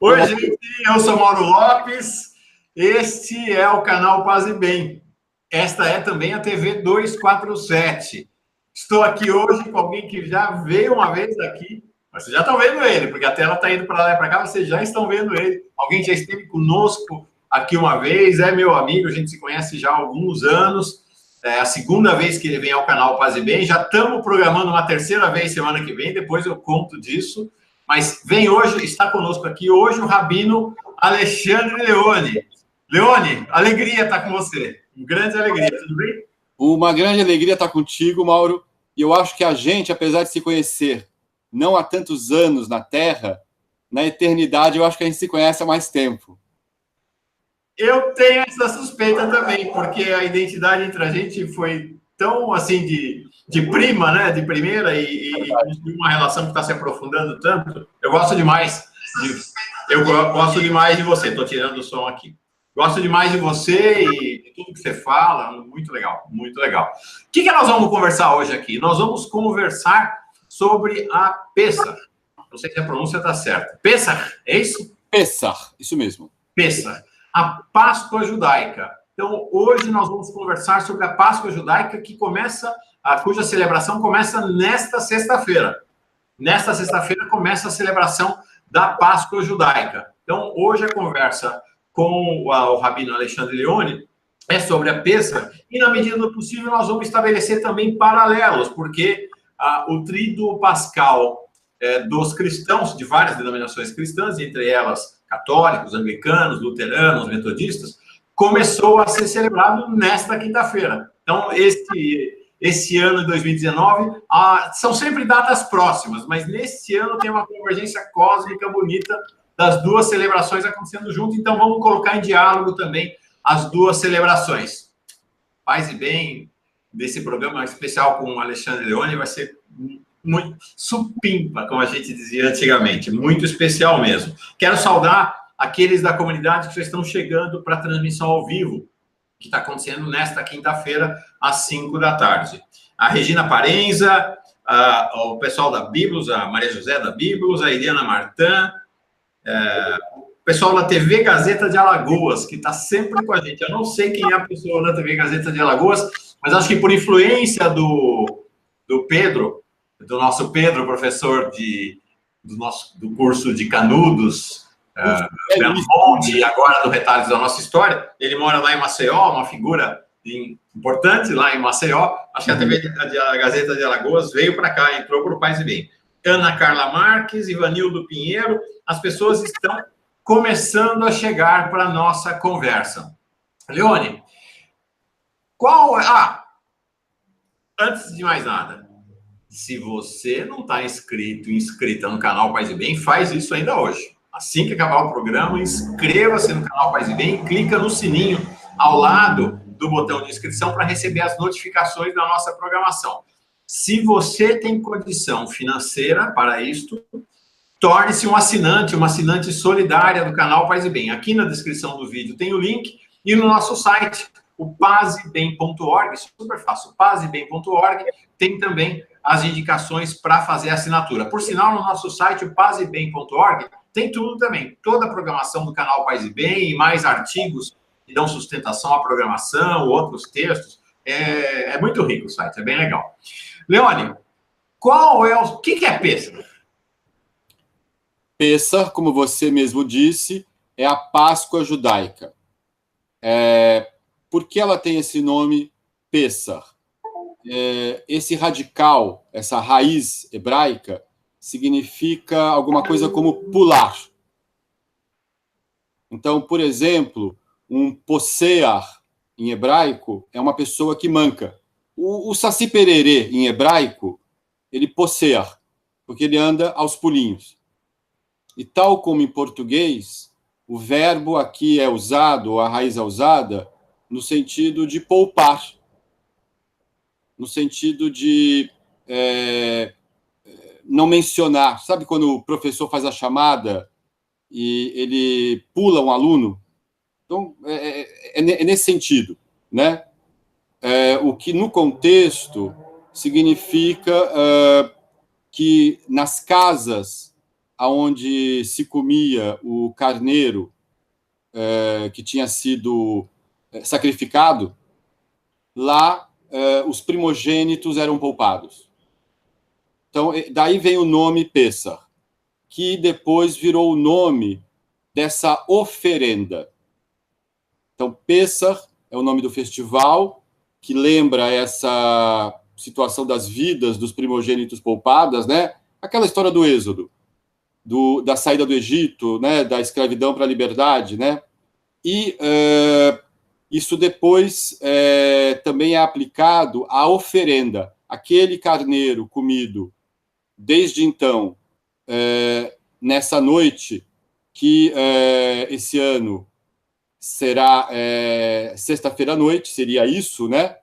Oi, gente, eu sou Mauro Lopes, este é o canal Paz e Bem. Esta é também a TV 247. Estou aqui hoje com alguém que já veio uma vez aqui, mas vocês já estão vendo ele, porque a tela está indo para lá e para cá, vocês já estão vendo ele. Alguém que já esteve conosco aqui uma vez, é meu amigo, a gente se conhece já há alguns anos, é a segunda vez que ele vem ao canal Paz e Bem, já estamos programando uma terceira vez semana que vem, depois eu conto disso. Mas vem hoje, está conosco aqui hoje o Rabino Alexandre Leone. Leone, alegria estar com você. Uma grande alegria, tudo bem? Uma grande alegria estar contigo, Mauro. E eu acho que a gente, apesar de se conhecer não há tantos anos na Terra, na eternidade eu acho que a gente se conhece há mais tempo. Eu tenho essa suspeita também, porque a identidade entre a gente foi tão assim de prima, né? De primeira, e uma relação que está se aprofundando tanto. Eu gosto demais de você. Estou tirando o som aqui. Gosto demais de você e de tudo que você fala. Muito legal, muito legal. O que nós vamos conversar hoje aqui? Nós vamos conversar sobre a Pessach. Não sei se a pronúncia está certa. Pessach, é isso? Pessach, isso mesmo. Pessach, a Páscoa judaica. Então, hoje nós vamos conversar sobre a Páscoa judaica cuja celebração começa nesta sexta-feira. Nesta sexta-feira começa a celebração da Páscoa judaica. Então, hoje a conversa com o Rabino Alexandre Leone é sobre a Pessach e, na medida do possível, nós vamos estabelecer também paralelos, porque o Tríduo Pascal dos cristãos, de várias denominações cristãs, entre elas católicos, anglicanos, luteranos, metodistas, começou a ser celebrado nesta quinta-feira. Então, esse ano de 2019, são sempre datas próximas, mas nesse ano tem uma convergência cósmica bonita das duas celebrações acontecendo junto, então vamos colocar em diálogo também as duas celebrações. Paz e Bem, desse programa especial com o Alexandre Leone, vai ser muito supimpa, como a gente dizia antigamente, muito especial mesmo. Quero saudar aqueles da comunidade que já estão chegando para a transmissão ao vivo, que está acontecendo nesta quinta-feira, às 5 da tarde. A Regina Parenza, o pessoal da Biblos, a Maria José da Biblos, a Eliana Martã, o pessoal da TV Gazeta de Alagoas, que está sempre com a gente. Eu não sei quem é a pessoa da TV Gazeta de Alagoas, mas acho que por influência do Pedro, do nosso Pedro, professor do curso de Canudos, e agora do Retalhos da Nossa História, ele mora lá em Maceió, uma figura importante lá em Maceió. Acho que a TV a Gazeta de Alagoas veio para cá, entrou para o Paz e Bem. Ana Carla Marques, Ivanildo Pinheiro, as pessoas estão começando a chegar para a nossa conversa. Leone, antes de mais nada, se você não está inscrita no canal Paz e Bem, faz isso ainda hoje. Assim que acabar o programa, inscreva-se no canal Paz e Bem, clica no sininho ao lado do botão de inscrição para receber as notificações da nossa programação. Se você tem condição financeira para isto, torne-se um assinante, uma assinante solidária do canal Paz e Bem. Aqui na descrição do vídeo tem o link e no nosso site, o pazebem.org, super fácil, pazebem.org, tem também as indicações para fazer a assinatura. Por sinal, no nosso site, o pazebem.org, tem tudo também, toda a programação do canal Paz e Bem e mais artigos que dão sustentação à programação, outros textos. É muito rico o site, é bem legal. Leone, o que é Pessach? Pessach, como você mesmo disse, é a Páscoa judaica. Por que ela tem esse nome Pessach? Esse radical, essa raiz hebraica, significa alguma coisa como pular. Então, por exemplo, um possear em hebraico é uma pessoa que manca. O Saci Pererê, em hebraico, ele possear, porque ele anda aos pulinhos. E tal como em português, o verbo aqui é usado, ou a raiz é usada, no sentido de poupar, no sentido de não mencionar. Sabe quando o professor faz a chamada e ele pula um aluno? Então, é nesse sentido, né? O que, no contexto, significa que nas casas onde se comia o carneiro que tinha sido sacrificado, lá os primogênitos eram poupados. Então, daí vem o nome Pessah, que depois virou o nome dessa oferenda. Então, Pessah é o nome do festival, que lembra essa situação das vidas dos primogênitos poupadas, né? Aquela história do Êxodo, da saída do Egito, né? Da escravidão para a liberdade, né? E isso depois também é aplicado à oferenda. Aquele carneiro comido desde então, nessa noite, que esse ano será sexta-feira à noite, seria isso, né?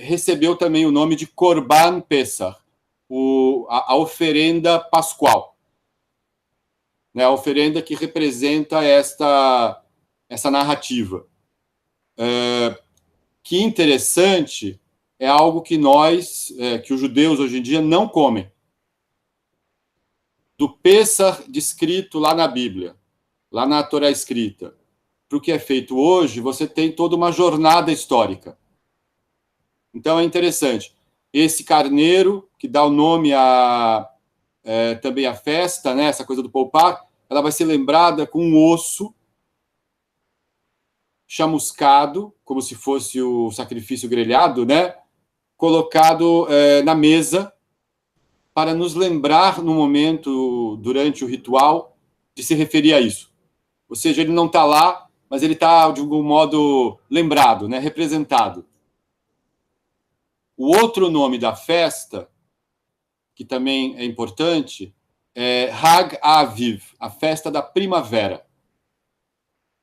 Recebeu também o nome de Korban Pesach, a oferenda pascual, né? A oferenda que representa essa narrativa. Que interessante, é algo que que os judeus hoje em dia não comem. Do Pesach descrito lá na Bíblia, lá na Torá escrita, para o que é feito hoje, você tem toda uma jornada histórica. Então é interessante. Esse carneiro, que dá o nome também à festa, né, essa coisa do poupar, ela vai ser lembrada com um osso chamuscado, como se fosse o sacrifício grelhado, né, colocado na mesa para nos lembrar no momento, durante o ritual, de se referir a isso. Ou seja, ele não está lá, mas ele está, de algum modo, lembrado, né, representado. O outro nome da festa, que também é importante, é Hag Aviv, a festa da primavera.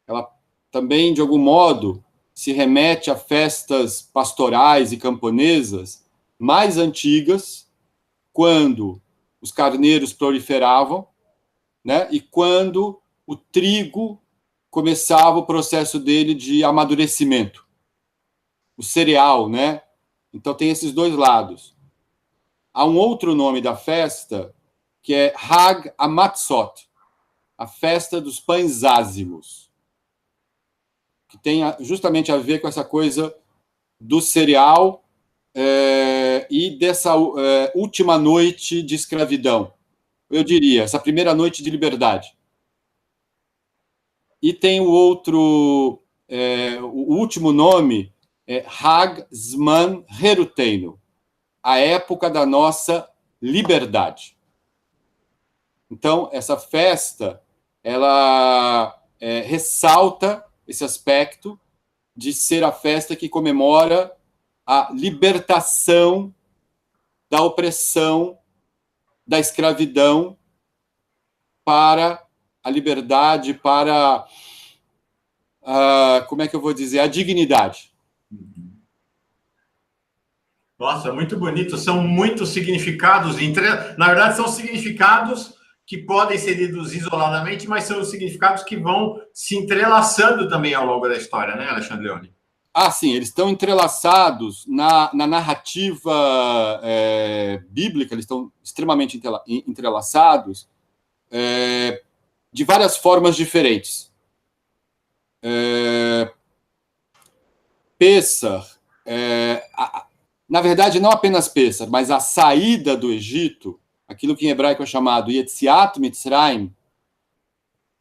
Ela também, de algum modo, se remete a festas pastorais e camponesas mais antigas, quando os carneiros proliferavam, né, e quando o trigo começava o processo dele de amadurecimento. O cereal, né? Então tem esses dois lados. Há um outro nome da festa, que é Hag Amatzot, a festa dos pães ázimos, que tem justamente a ver com essa coisa do cereal e dessa última noite de escravidão. Eu diria, essa primeira noite de liberdade. E tem o outro, o último nome, Hag Zman Heruteinu, a época da nossa liberdade. Então, essa festa, ela ressalta esse aspecto de ser a festa que comemora a libertação da opressão, da escravidão, para a liberdade, para como é que eu vou dizer, a dignidade. Nossa, muito bonito. São muitos significados. Na verdade, são significados que podem ser lidos isoladamente, mas são significados que vão se entrelaçando também ao longo da história, né, Alexandre Leone? Ah, sim, eles estão entrelaçados na narrativa bíblica, eles estão extremamente entrelaçados de várias formas diferentes. Pessah, na verdade, não apenas Pessah, mas a saída do Egito, aquilo que em hebraico é chamado Yetziat Mitzrayim,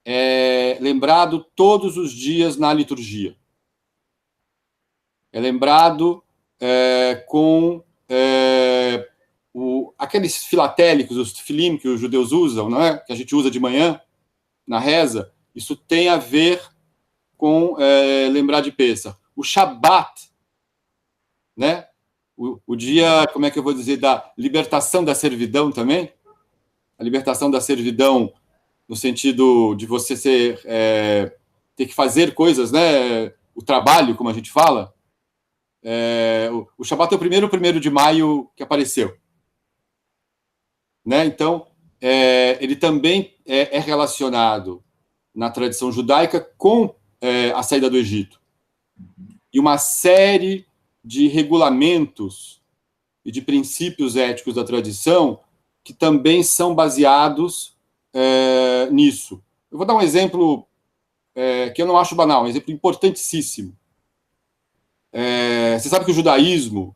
é lembrado todos os dias na liturgia. É lembrado com aqueles filatélicos, os tefilim que os judeus usam, não é? Que a gente usa de manhã na reza. Isso tem a ver com lembrar de Pessah. O Shabat, né? O dia, como é que eu vou dizer, da libertação da servidão também. A libertação da servidão no sentido de você ter que fazer coisas, né? O trabalho, como a gente fala. O Shabat é o primeiro de maio que apareceu, né? Então ele também é relacionado na tradição judaica com a saída do Egito e uma série de regulamentos e de princípios éticos da tradição que também são baseados nisso. Eu vou dar um exemplo que eu não acho banal, um exemplo importantíssimo. Você sabe que o judaísmo,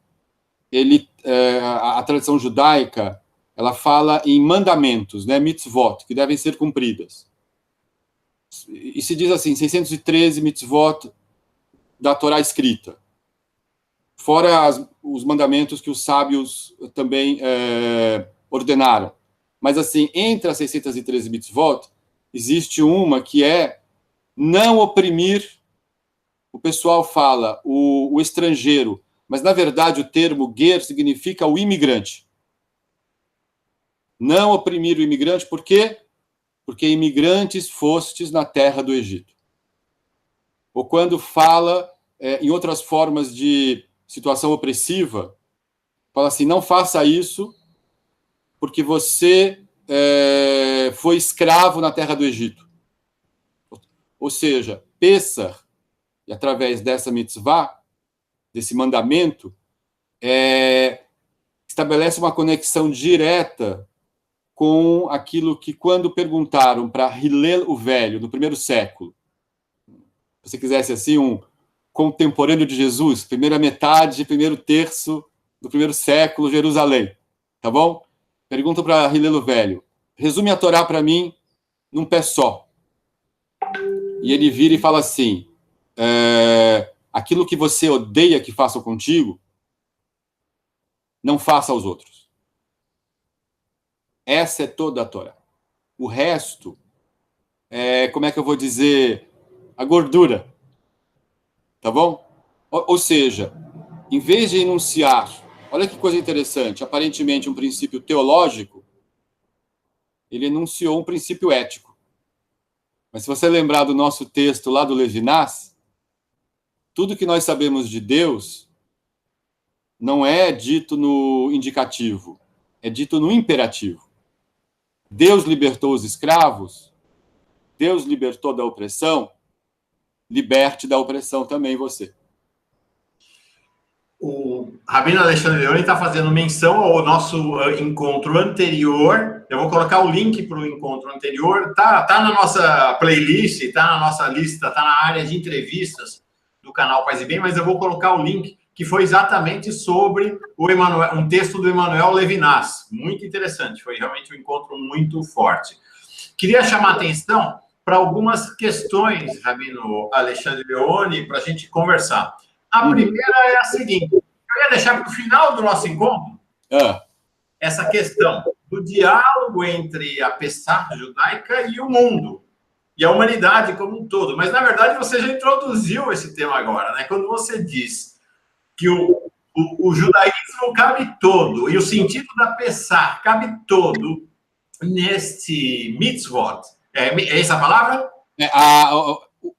a tradição judaica, ela fala em mandamentos, né, mitzvot, que devem ser cumpridas. E se diz assim, 613 mitzvot da Torá escrita. Fora os mandamentos que os sábios também ordenaram. Mas, assim, entre as 613 mitzvot, existe uma que é não oprimir. O pessoal fala o estrangeiro, mas, na verdade, o termo ger significa o imigrante. Não oprimir o imigrante, por quê? Porque imigrantes fostes na terra do Egito. Ou quando fala em outras formas de situação opressiva, fala assim, não faça isso porque você foi escravo na terra do Egito. Ou seja, Pessah, e através dessa mitzvah, desse mandamento, estabelece uma conexão direta com aquilo que, quando perguntaram para Hillel o Velho, no primeiro século, se você quisesse assim, um contemporâneo de Jesus, primeira metade, primeiro terço do primeiro século, Jerusalém, tá bom? Pergunta para Hillel o Velho, resume a Torá para mim num pé só. E ele vira e fala assim, aquilo que você odeia que façam contigo, não faça aos outros. Essa é toda a Torá. O resto como é que eu vou dizer, a gordura. Tá bom? Ou seja, em vez de enunciar, olha que coisa interessante, aparentemente um princípio teológico, ele enunciou um princípio ético. Mas se você lembrar do nosso texto lá do Levinas, tudo que nós sabemos de Deus não é dito no indicativo, é dito no imperativo. Deus libertou os escravos, Deus libertou da opressão, liberte da opressão também você. O Rabino Alexandre Leoni está fazendo menção ao nosso encontro anterior. Eu vou colocar o link para o encontro anterior. Tá na nossa playlist, tá na nossa lista, tá na área de entrevistas do canal Paz e Bem, mas eu vou colocar o link que foi exatamente sobre um texto do Emmanuel Levinas. Muito interessante, foi realmente um encontro muito forte. Queria chamar a atenção para algumas questões, Rabino Alexandre Leoni, para a gente conversar. A primeira é a seguinte, eu ia deixar para o final do nosso encontro essa questão do diálogo entre a Pessah judaica e o mundo, e a humanidade como um todo. Mas, na verdade, você já introduziu esse tema agora, né? Quando você diz que o judaísmo cabe todo, e o sentido da Pessah cabe todo neste mitzvot. É essa a palavra?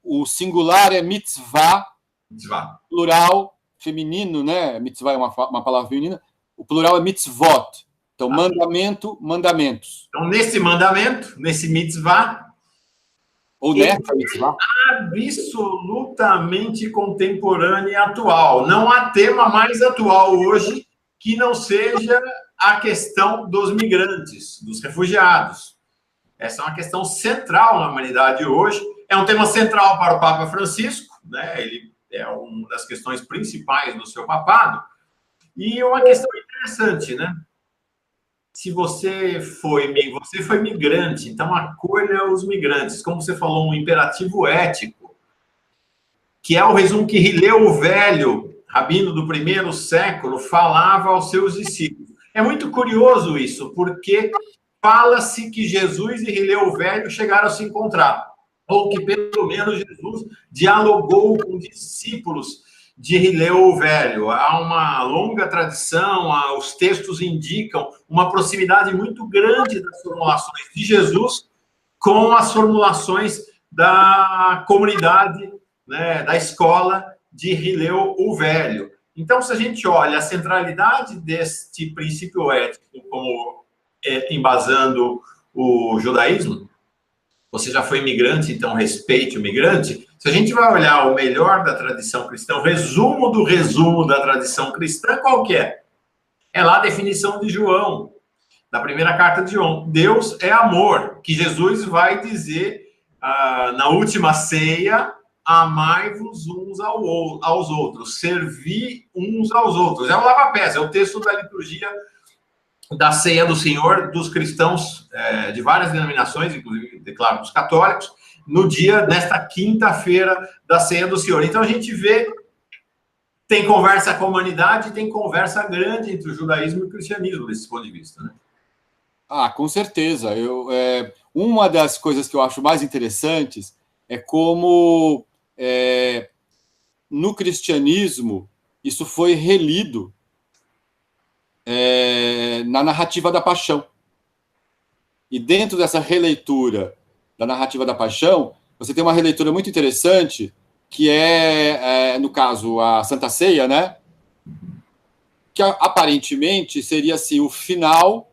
O singular é mitzvah, Mitzvah. Plural feminino, né? Mitzvah é uma palavra feminina. O plural é mitzvot. Então, mandamento, mandamentos. Então, nesse mandamento, nesse mitzvah, ou nessa mitzvah, absolutamente contemporâneo e atual. Não há tema mais atual hoje que não seja a questão dos migrantes, dos refugiados. Essa é uma questão central na humanidade hoje. É um tema central para o Papa Francisco, né? Ele é uma das questões principais do seu papado. E uma questão interessante, né? Se você foi migrante, então acolha os migrantes. Como você falou, um imperativo ético, que é o resumo que Hillel o Velho, rabino do primeiro século, falava aos seus discípulos. É muito curioso isso, porque fala-se que Jesus e Hillel o Velho chegaram a se encontrar, ou que pelo menos Jesus dialogou com discípulos de Hillel o Velho. Há uma longa tradição, os textos indicam uma proximidade muito grande das formulações de Jesus com as formulações da comunidade, né, da escola de Hillel o Velho. Então, se a gente olha a centralidade deste princípio ético como embasando o judaísmo, você já foi imigrante, então respeite o migrante. Se a gente vai olhar o melhor da tradição cristã, o resumo do resumo da tradição cristã, qual que é? É lá a definição de João, da primeira carta de João. Deus é amor, que Jesus vai dizer na última ceia: amai-vos uns aos outros, servi uns aos outros. É o lava-pés, é o texto da liturgia da ceia do Senhor dos cristãos de várias denominações, inclusive, claro, dos católicos, no dia desta quinta-feira da ceia do Senhor. Então a gente vê, tem conversa com a humanidade, tem conversa grande entre o judaísmo e o cristianismo, desse ponto de vista, né? Ah, com certeza. Uma das coisas que eu acho mais interessantes é como no cristianismo isso foi relido na narrativa da paixão. E dentro dessa releitura da narrativa da paixão, você tem uma releitura muito interessante, que no caso, a Santa Ceia, né? Que aparentemente seria assim, o final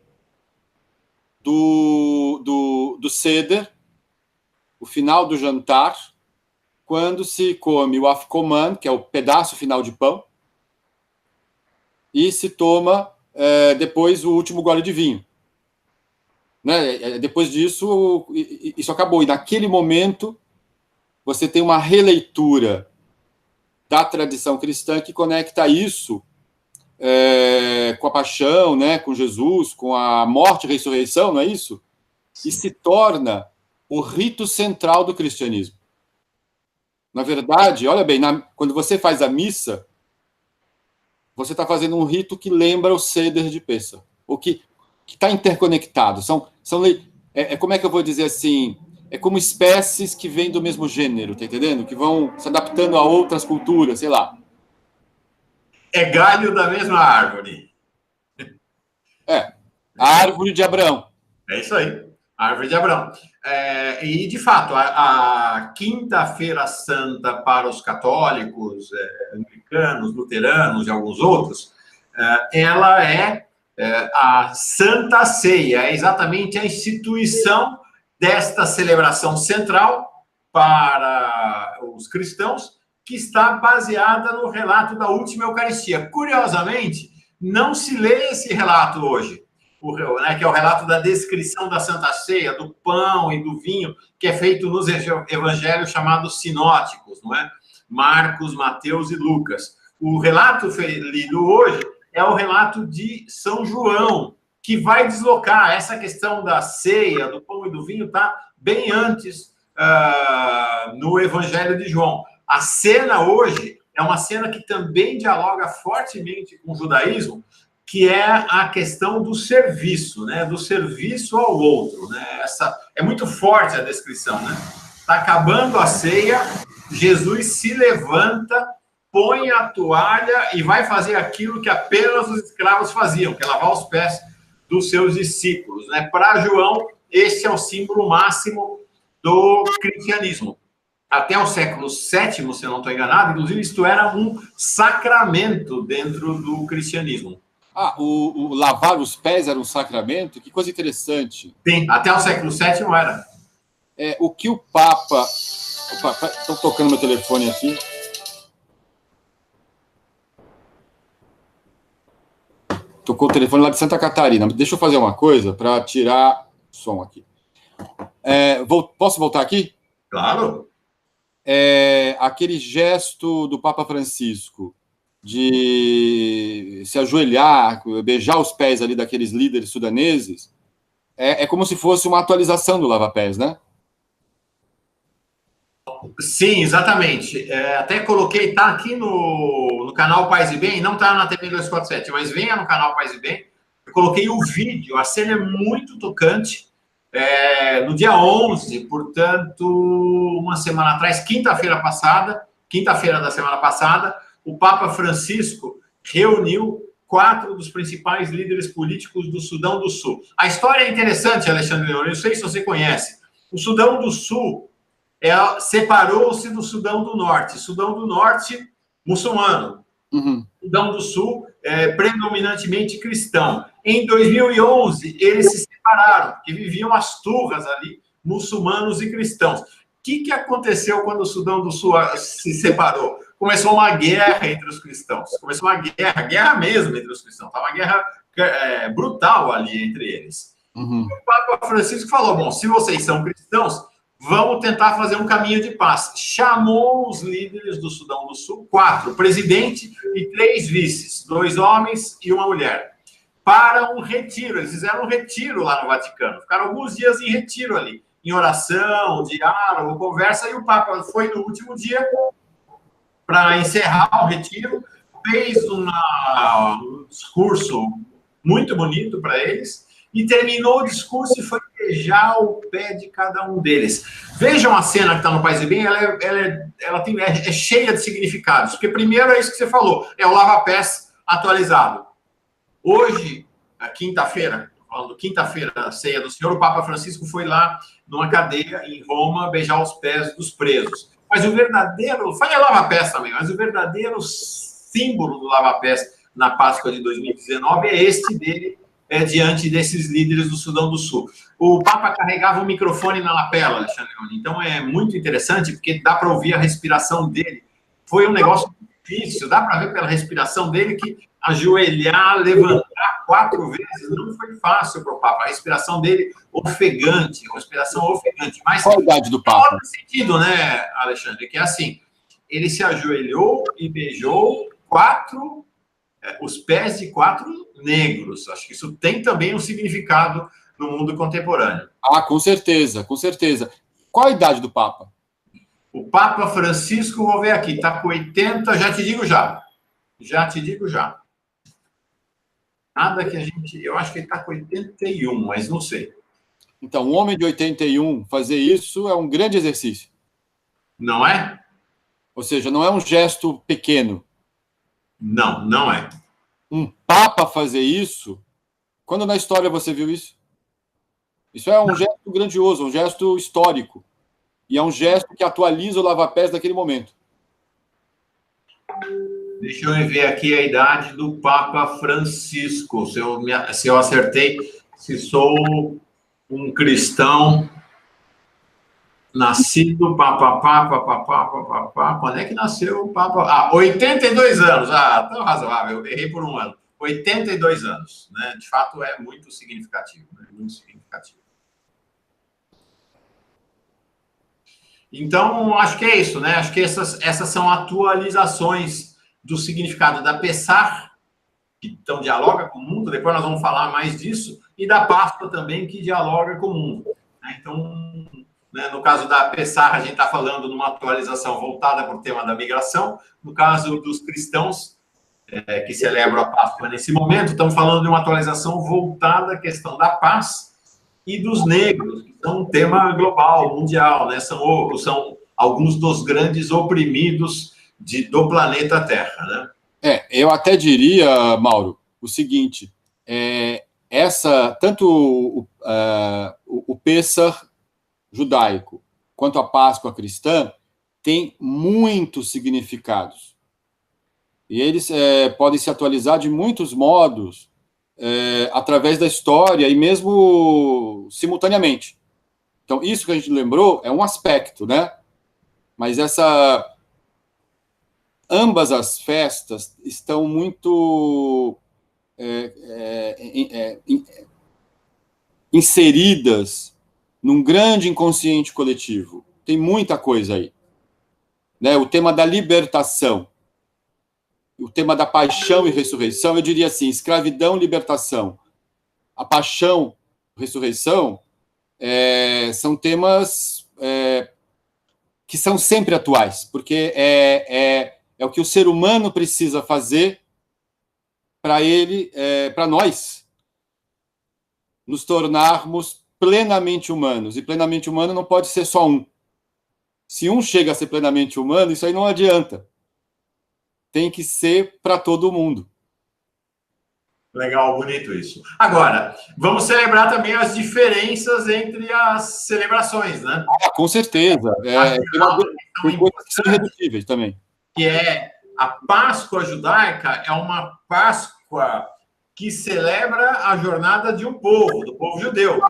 do Seder, o final do jantar, quando se come o afikoman, que é o pedaço final de pão, e se toma depois o último gole de vinho. Né? Depois disso, isso acabou. E naquele momento, você tem uma releitura da tradição cristã que conecta isso com a paixão, né? Com Jesus, com a morte e ressurreição, não é isso? E se torna o rito central do cristianismo. Na verdade, olha bem, quando você faz a missa, você está fazendo um rito que lembra o Seder de Pêssar, o que está interconectado. Como é que eu vou dizer assim? É como espécies que vêm do mesmo gênero, tá entendendo? Que vão se adaptando a outras culturas, sei lá. É galho da mesma árvore. A árvore de Abraão. É isso aí, a árvore de Abraão. E, de fato, a Quinta-feira Santa para os católicos, anglicanos, luteranos e alguns outros, ela é a Santa Ceia, é exatamente a instituição desta celebração central para os cristãos, que está baseada no relato da última Eucaristia. Curiosamente, não se lê esse relato hoje, que é o relato da descrição da Santa Ceia, do pão e do vinho, que é feito nos evangelhos chamados sinóticos, não é? Marcos, Mateus e Lucas. O relato lido hoje é o relato de São João, que vai deslocar essa questão da ceia, do pão e do vinho, está bem antes no Evangelho de João. A cena hoje é uma cena que também dialoga fortemente com o judaísmo, que é a questão do serviço, né? Do serviço ao outro, né? É muito forte a descrição, né? Está acabando a ceia, Jesus se levanta, põe a toalha e vai fazer aquilo que apenas os escravos faziam, que é lavar os pés dos seus discípulos, né? Para João, esse é o símbolo máximo do cristianismo. Até o século VII, se eu não estou enganado, inclusive, isto era um sacramento dentro do cristianismo. O lavar os pés era um sacramento? Que coisa interessante. Sim, até o século VII era. O que o Papa... Opa, estou tocando meu telefone aqui. Tocou o telefone lá de Santa Catarina. Deixa eu fazer uma coisa para tirar som aqui. Posso voltar aqui? Claro. Aquele gesto do Papa Francisco de se ajoelhar, beijar os pés ali daqueles líderes sudaneses, é como se fosse uma atualização do lava-pés, né? Sim, exatamente. Até coloquei, está aqui no canal Paz e Bem, não está na TV 247, mas venha no canal Paz e Bem. Eu coloquei o vídeo, a cena é muito tocante. No dia 11, portanto, uma semana atrás, quinta-feira da semana passada, o Papa Francisco reuniu 4 dos principais líderes políticos do Sudão do Sul. A história é interessante, Alexandre Leone, não sei se você conhece. O Sudão do Sul separou-se do Sudão do Norte. Sudão do Norte, muçulmano. Uhum. Sudão do Sul, predominantemente cristão. Em 2011, eles se separaram, porque viviam as turras ali, muçulmanos e cristãos. O que aconteceu quando o Sudão do Sul se separou? Começou uma guerra entre os cristãos. Começou uma guerra mesmo entre os cristãos. Uma guerra brutal ali entre eles. Uhum. O Papa Francisco falou, bom, se vocês são cristãos, vamos tentar fazer um caminho de paz. Chamou os líderes do Sudão do Sul, 4, presidente e 3 vices, 2 homens e uma mulher, para um retiro. Eles fizeram um retiro lá no Vaticano. Ficaram alguns dias em retiro ali, em oração, diálogo, conversa, e o Papa foi no último dia para encerrar o retiro, fez um discurso muito bonito para eles, e terminou o discurso e foi beijar o pé de cada um deles. Vejam a cena que está no Paz e Bem, ela é cheia de significados, porque primeiro é isso que você falou, é o lava-pés atualizado. Hoje, quinta-feira, a ceia do Senhor, o Papa Francisco foi lá numa cadeia em Roma beijar os pés dos presos. Mas o verdadeiro, foi lava-pés também, mas o verdadeiro símbolo do lava-pés na Páscoa de 2019 é este dele, diante desses líderes do Sudão do Sul. O Papa carregava o microfone na lapela, Alexandre. Então é muito interessante, porque dá para ouvir a respiração dele. Foi um negócio difícil, dá para ver pela respiração dele que ajoelhar, levantar 4 vezes não foi fácil para o Papa. A respiração dele ofegante, Mas qual a idade do Papa? Tem sentido, né, Alexandre? Que é assim, ele se ajoelhou e beijou os pés de 4 negros. Acho que isso tem também um significado no mundo contemporâneo. Ah, com certeza, com certeza. Qual a idade do Papa? O Papa Francisco, vou ver aqui, está com 80, já te digo já. Nada que eu acho que ele está com 81, mas não sei. Então, um homem de 81 fazer isso é um grande exercício. Não é? Ou seja, não é um gesto pequeno. Não, não é. Um Papa fazer isso, quando na história você viu isso? Isso é um gesto grandioso, um gesto histórico. E é um gesto que atualiza o lava-pés daquele momento. Deixa eu ver aqui a idade do Papa Francisco. Se eu acertei, se sou um cristão nascido, quando é que nasceu o Papa? 82 anos. Tão razoável, errei por um ano. 82 anos, né? De fato, é muito significativo, né? Muito significativo. Então, acho que é isso, né? Acho que essas são atualizações do significado da Pessah, que então dialoga com o mundo, depois nós vamos falar mais disso, e da Páscoa também, que dialoga com o mundo. Então, né, no caso da Pessah, a gente está falando numa atualização voltada para o tema da migração. No caso dos cristãos, que celebram a Páscoa nesse momento, estamos falando de uma atualização voltada à questão da paz e dos negros, que são um tema global, mundial, né? São alguns dos grandes oprimidos do planeta Terra, né? Eu até diria, Mauro, o seguinte, tanto o Pessah judaico quanto a Páscoa cristã tem muitos significados. E eles podem se atualizar de muitos modos, através da história e mesmo simultaneamente. Então, isso que a gente lembrou é um aspecto, né? Mas ambas as festas estão muito inseridas num grande inconsciente coletivo. Tem muita coisa aí, né? O tema da libertação, o tema da paixão e ressurreição, eu diria assim, escravidão e libertação. A paixão, ressurreição, são temas que são sempre atuais, porque é o que o ser humano precisa fazer para nós nos tornarmos plenamente humanos. E plenamente humano não pode ser só um. Se um chega a ser plenamente humano, isso aí não adianta. Tem que ser para todo mundo. Legal, bonito isso. Agora, vamos celebrar também as diferenças entre as celebrações, né? Com certeza. Tem coisas que são irredutíveis também. Que a Páscoa judaica é uma Páscoa que celebra a jornada de um povo, do povo judeu, né?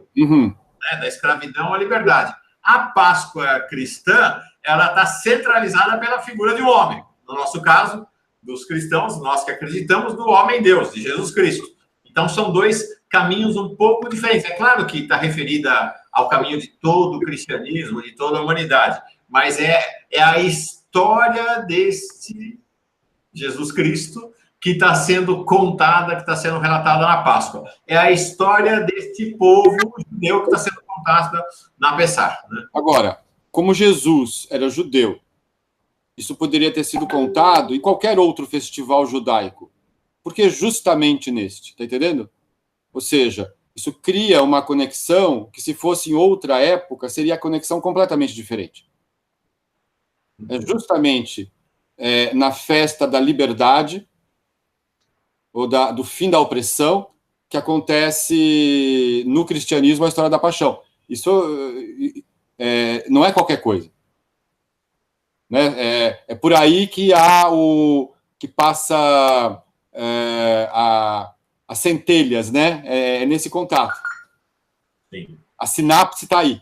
Da escravidão à liberdade. A Páscoa cristã, ela está centralizada pela figura de um homem. No nosso caso, dos cristãos, nós que acreditamos no homem-Deus, de Jesus Cristo. Então, são dois caminhos um pouco diferentes. É claro que está referida ao caminho de todo o cristianismo, de toda a humanidade, mas é a história deste Jesus Cristo que está sendo contada, que está sendo relatada na Páscoa. É a história deste povo judeu que está sendo contada na Pessah, né? Agora, como Jesus era judeu, isso poderia ter sido contado em qualquer outro festival judaico. Porque justamente neste, tá entendendo? Ou seja, isso cria uma conexão que, se fosse em outra época, seria a conexão completamente diferente. É justamente na festa da liberdade, ou do fim da opressão, que acontece no cristianismo a história da paixão. Isso não é qualquer coisa. Né? É por aí que há que passa as centelhas, né? É nesse contato. Sim. A sinapse está aí.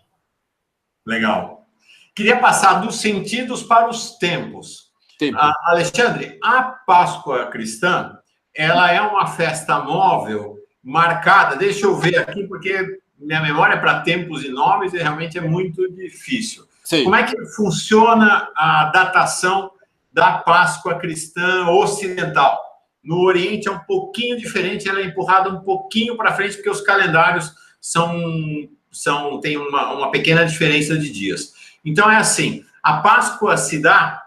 Legal. Queria passar dos sentidos para os tempos. Alexandre, a Páscoa cristã, ela é uma festa móvel marcada. Deixa eu ver aqui, porque minha memória para tempos e nomes realmente é muito difícil. Sim. Como é que funciona a datação da Páscoa cristã ocidental? No Oriente é um pouquinho diferente, ela é empurrada um pouquinho para frente, porque os calendários têm uma pequena diferença de dias. Então é assim, a Páscoa se dá...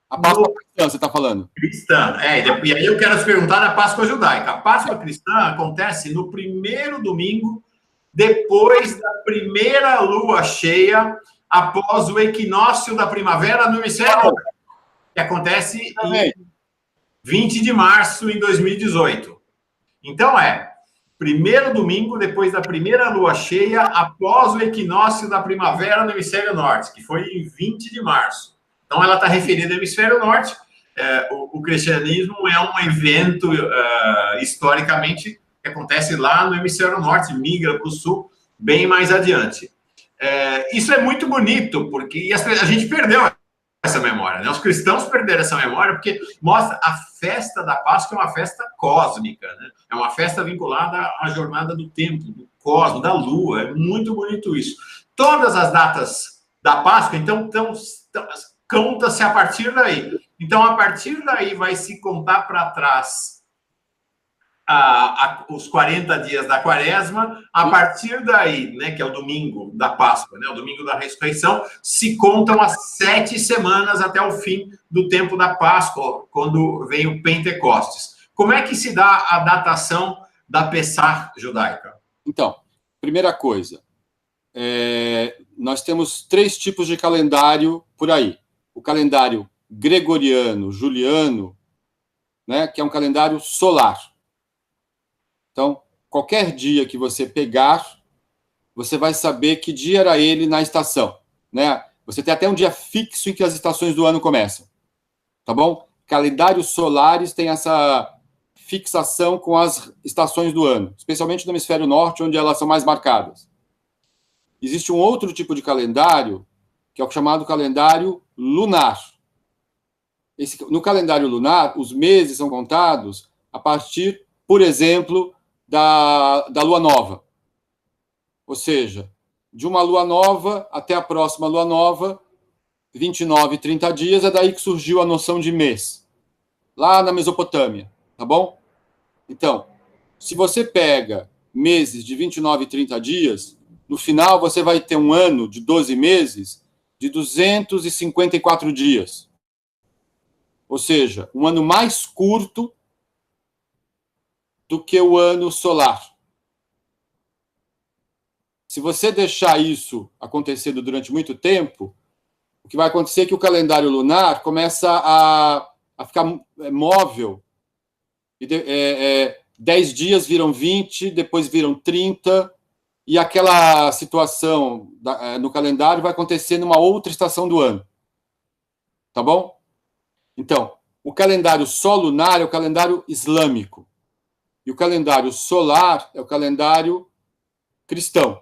A Páscoa cristã, você está falando? Cristã, e aí eu quero te perguntar da Páscoa judaica. A Páscoa cristã acontece no primeiro domingo, depois da primeira lua cheia, após o equinócio da primavera no hemisfério norte, que acontece em 20 de março de 2018. Então, primeiro domingo, depois da primeira lua cheia, após o equinócio da primavera no hemisfério norte, que foi em 20 de março. Então, ela está referida ao hemisfério norte. O cristianismo é um evento, historicamente, que acontece lá no hemisfério norte, migra para o sul, bem mais adiante. Isso é muito bonito, porque a gente perdeu essa memória, né? Os cristãos perderam essa memória porque mostra a festa da Páscoa é uma festa cósmica, né? É uma festa vinculada à jornada do tempo, do cosmos, da lua. É muito bonito isso. Todas as datas da Páscoa, então, conta-se a partir daí. Então, a partir daí vai se contar para trás os 40 dias da quaresma. A partir daí, né, que é o domingo da Páscoa, né, o domingo da ressurreição, se contam as 7 semanas até o fim do tempo da Páscoa, quando vem o Pentecostes. Como é que se dá a datação da Pessah judaica? Então, primeira coisa, nós temos 3 tipos de calendário por aí. O calendário gregoriano, juliano, né, que é um calendário solar. Então, qualquer dia que você pegar, você vai saber que dia era ele na estação, né? Você tem até um dia fixo em que as estações do ano começam, tá bom? Calendários solares têm essa fixação com as estações do ano, especialmente no hemisfério norte, onde elas são mais marcadas. Existe um outro tipo de calendário, que é o chamado calendário lunar. No calendário lunar, os meses são contados a partir, por exemplo, da lua nova. Ou seja, de uma lua nova até a próxima lua nova, 29, 30 dias, é daí que surgiu a noção de mês, lá na Mesopotâmia, tá bom? Então, se você pega meses de 29 e 30 dias, no final você vai ter um ano de 12 meses de 254 dias. Ou seja, um ano mais curto do que o ano solar. Se você deixar isso acontecendo durante muito tempo, o que vai acontecer é que o calendário lunar começa a ficar móvel. 10 dias viram 20, depois viram 30, e aquela situação no calendário vai acontecer numa outra estação do ano. Tá bom? Então, o calendário solunar é o calendário islâmico. E o calendário solar é o calendário cristão.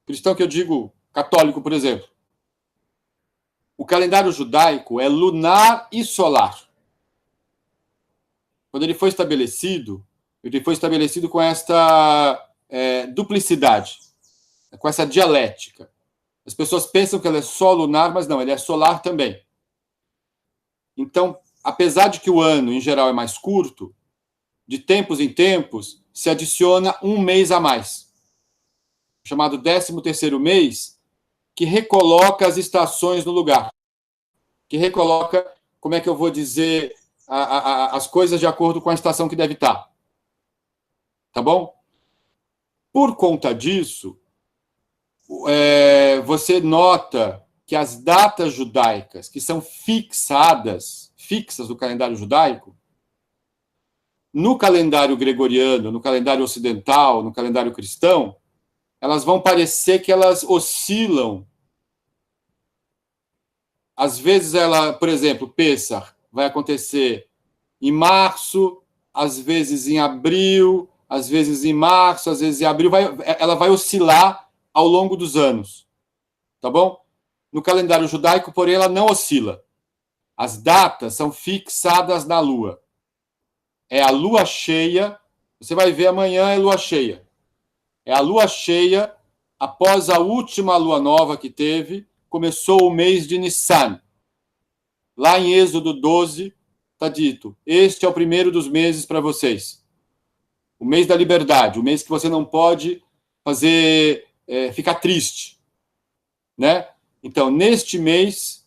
Cristão que eu digo católico, por exemplo. O calendário judaico é lunar e solar. Quando ele foi estabelecido, Ele foi estabelecido com esta duplicidade, com essa dialética. As pessoas pensam que ele é só lunar, mas não, ele é solar também. Então, apesar de que o ano, em geral, é mais curto, de tempos em tempos, se adiciona um mês a mais, chamado 13º mês, que recoloca as estações no lugar, que recoloca, como é que eu vou dizer, as coisas de acordo com a estação que deve estar. Tá bom? Por conta disso, você nota que as datas judaicas, que são fixas do calendário judaico, no calendário gregoriano, no calendário ocidental, no calendário cristão, elas vão parecer que elas oscilam. Às vezes, por exemplo, Pêssar vai acontecer em março, às vezes em abril, às vezes em março, às vezes em abril. Ela vai oscilar ao longo dos anos. Tá bom? No calendário judaico, porém, ela não oscila. As datas são fixadas na lua. É a lua cheia. Você vai ver amanhã é lua cheia. É a lua cheia, após a última lua nova que teve, começou o mês de Nissan. Lá em Êxodo 12, está dito, este é o primeiro dos meses para vocês. O mês da liberdade, o mês que você não pode ficar triste. Né? Então, neste mês,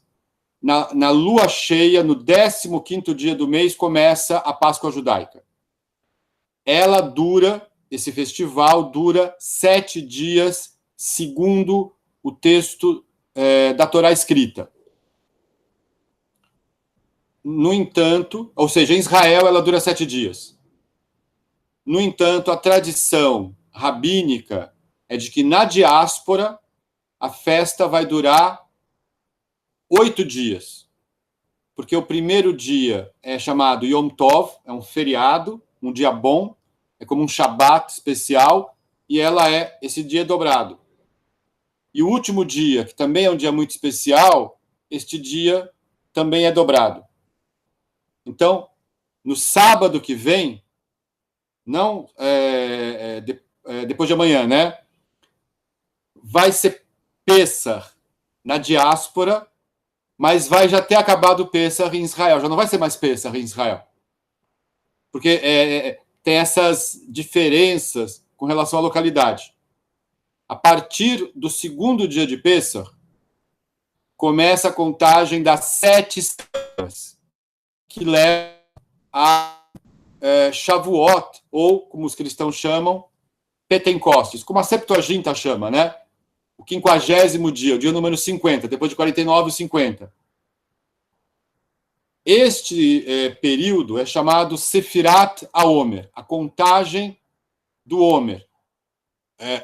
na lua cheia, no 15º dia do mês, começa a Páscoa judaica. Esse festival dura 7 dias, segundo o texto da Torá escrita. No entanto, ou seja, em Israel ela dura 7 dias. No entanto, a tradição rabínica é de que na diáspora a festa vai durar 8 dias. Porque o primeiro dia é chamado Yom Tov, é um feriado, um dia bom, é como um Shabat especial, e esse dia é dobrado. E o último dia, que também é um dia muito especial, este dia também é dobrado. Então, no sábado que vem, não depois de amanhã, né? Vai ser Pêssar na diáspora, mas vai já ter acabado o Pêssar em Israel. Já não vai ser mais Pêssar em Israel. Porque tem essas diferenças com relação à localidade. A partir do segundo dia de Pêssar, começa a contagem das 7 semanas, que leva a Shavuot, ou, como os cristãos chamam, Pentecostes, como a Septuaginta chama, né? O 50º dia, o dia número 50, depois de 49, 50. Este período é chamado Sefirat HaOmer, a contagem do Homer.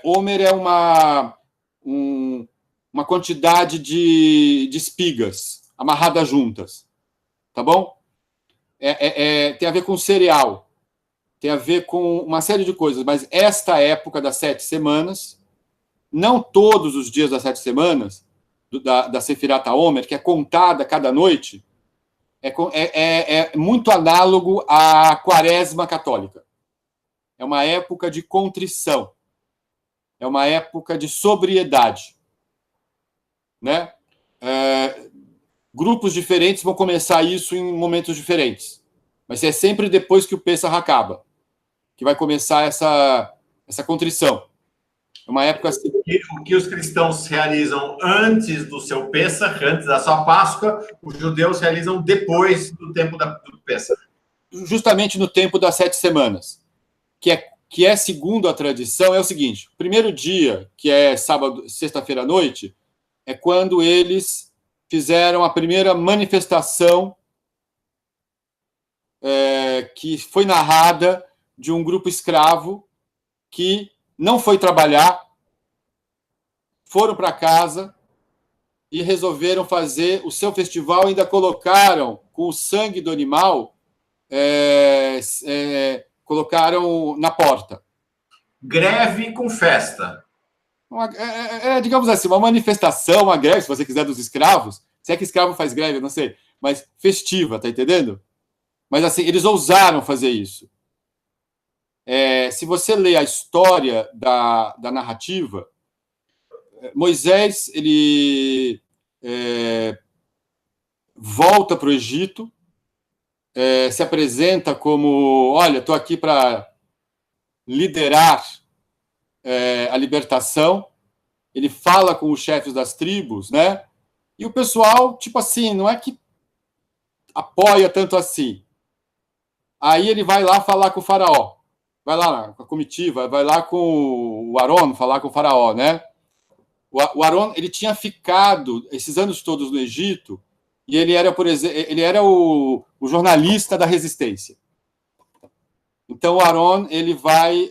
Homer é uma quantidade de espigas amarradas juntas, tá bom? Tem a ver com cereal, tem a ver com uma série de coisas, mas esta época das 7 semanas, não todos os dias das 7 semanas, da Sefirat HaOmer, que é contada cada noite, é muito análogo à Quaresma católica. É uma época de contrição. É uma época de sobriedade. Né? Grupos diferentes vão começar isso em momentos diferentes. Mas é sempre depois que o Pêssar acaba, que vai começar essa contrição. É uma época assim. O que os cristãos realizam antes do seu Pêssar, antes da sua Páscoa, os judeus realizam depois do tempo do Pêssar. Justamente no tempo das 7 semanas. Que é segundo a tradição, é o seguinte: o primeiro dia, que é sexta-feira à noite, é quando eles fizeram a primeira manifestação que foi narrada de um grupo escravo que não foi trabalhar, foram para casa e resolveram fazer o seu festival, ainda colocaram com o sangue do animal, colocaram na porta. Greve com festa. Digamos assim, uma manifestação, uma greve, se você quiser, dos escravos. Se é que escravo faz greve, eu não sei. Mas festiva, tá entendendo? Mas assim, eles ousaram fazer isso. se você lê a história da narrativa, Moisés, ele volta para o Egito, se apresenta como, olha, estou aqui para liderar a libertação. Ele fala com os chefes das tribos, né? E o pessoal, tipo assim, não é que apoia tanto assim. Aí ele vai lá falar com o faraó, vai lá com a comitiva, vai lá com o Arão falar com o faraó, né? O Arão, ele tinha ficado esses anos todos no Egito e ele era, por exemplo, ele era o jornalista da resistência. Então o Arão, ele vai